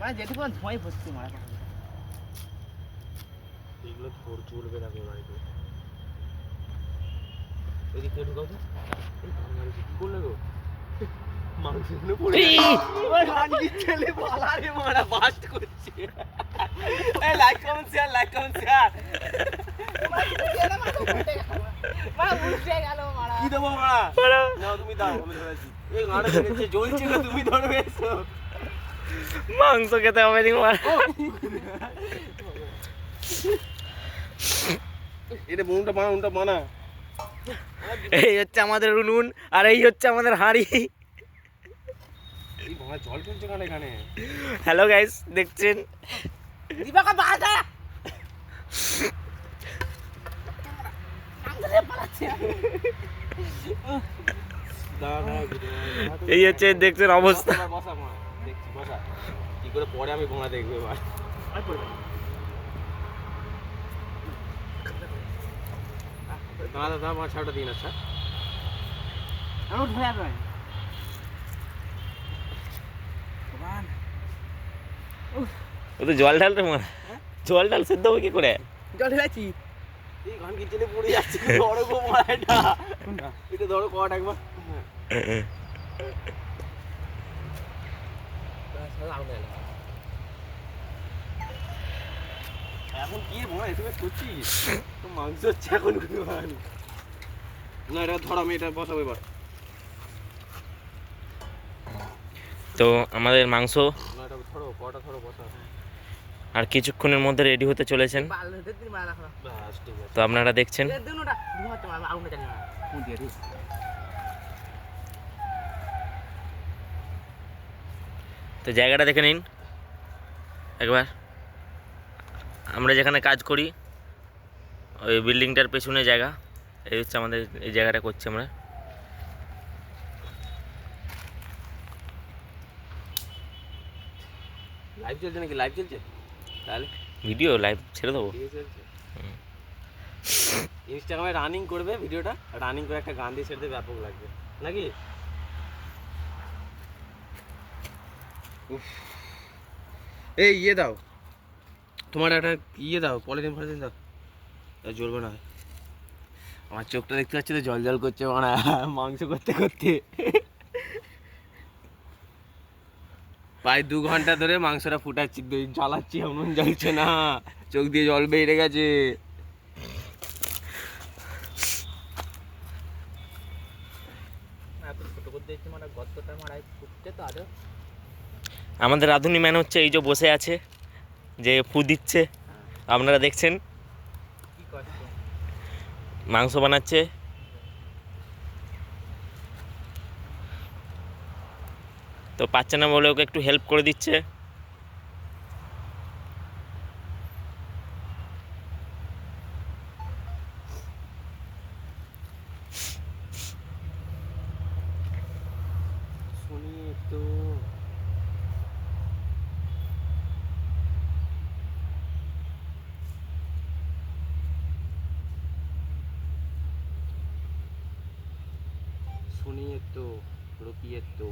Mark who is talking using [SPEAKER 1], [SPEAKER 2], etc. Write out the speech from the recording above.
[SPEAKER 1] মানে যেটুকু ধোঁয়াই ভর্তি মারা
[SPEAKER 2] এগুলো তোর চলবে না তোর বাড়িতে এদিকে ঢুকাও তো এই বাঙালি কি করলে গো মাংসগুলো পড়ে ওই রানকি ছেলে পালারে মারা বাস্ট করছে এই লাইক কমেন্ট শেয়ার
[SPEAKER 1] মারা উঠে গেল মারা
[SPEAKER 2] কি দেবো মারা নাও তুমি দাও আমি ধরেছি এই গাড়ি ভেঙেছে জ্বলছে না তুমি ধরবে এসো
[SPEAKER 3] মাংস খেতে হবে নি মারা
[SPEAKER 2] এটা উনটা বানা
[SPEAKER 3] এই হচ্ছে আমাদের উনুন আর এই হচ্ছে আমাদের হাঁড়ি
[SPEAKER 2] এই ভাই জল চলছে কেন এখানে
[SPEAKER 3] হ্যালো গাইস দেখছেন
[SPEAKER 1] দিবাকা বাধা
[SPEAKER 3] এই হচ্ছে দেখছেন অবস্থা
[SPEAKER 2] বসা মা দেখছি বসা কি করে পরে আমি ঘোড়া দেখবো এবার দাদা আমার ছাড়টা দিন আচ্ছা
[SPEAKER 1] আমি ধরে আসবে
[SPEAKER 3] ও তো জল ঢালতে মারা জল ঢাল সেদ্ধ হবে কি করে
[SPEAKER 1] জল ঢেলেছি
[SPEAKER 2] এই গান কিচেনে পড়ে যাচ্ছে ধরো গো মারা এটা ধরো কট একবার এখন কি মনে এসে করছিস তো মাংস হচ্ছে এখন না এটা ধর আমি এটা বসাবো এবার
[SPEAKER 3] তো আমাদের মাংস
[SPEAKER 2] না এটা ধরো কটা ধরো বসা
[SPEAKER 3] আর কিছুক্ষণের মধ্যে রেডি হতে চলেছেন
[SPEAKER 2] ব্যাস ঠিক আছে
[SPEAKER 3] তো আপনারা দেখছেন তো জায়গাটা দেখে নিন একবার আমরা যেখানে কাজ করি ওই বিল্ডিংটার পেছনে জায়গা এই হচ্ছে আমাদের এই জায়গাটা করছি আমরা
[SPEAKER 2] লাইভ চলছে নাকি লাইভ চলছে তাহলে
[SPEAKER 3] ভিডিও লাইভ ছেড়ে দেবো
[SPEAKER 2] চলছে ইনস্টাগ্রামে রানিং করবে ভিডিওটা রানিং করে একটা গান দিয়ে ছেড়ে দেবে ব্যাপক লাগবে নাকি এই ইয়ে দাও তোমার একটা ইয়ে দাও পলিথিন দাও জ্বলবে না আমার চোখটা দেখতে পাচ্ছি তো জল করছে মানে মাংস করতে করতে প্রায় 2 ঘন্টা ধরে মাংসটা ফুটাচ্ছি জ্বালাচ্ছি এমন জ্বলছে না চোখ দিয়ে জল বেরিয়ে গেছে
[SPEAKER 3] আমাদের রাঁধুনি ম্যান হচ্ছে এই যে বসে আছে যে ফু দিচ্ছে আপনারা দেখছেন মাংস বানাচ্ছে তো পাচ্ছে না বলে ওকে একটু হেল্প করে দিচ্ছে
[SPEAKER 2] শুনিয়ে তো सुनिए तो रुकिए तो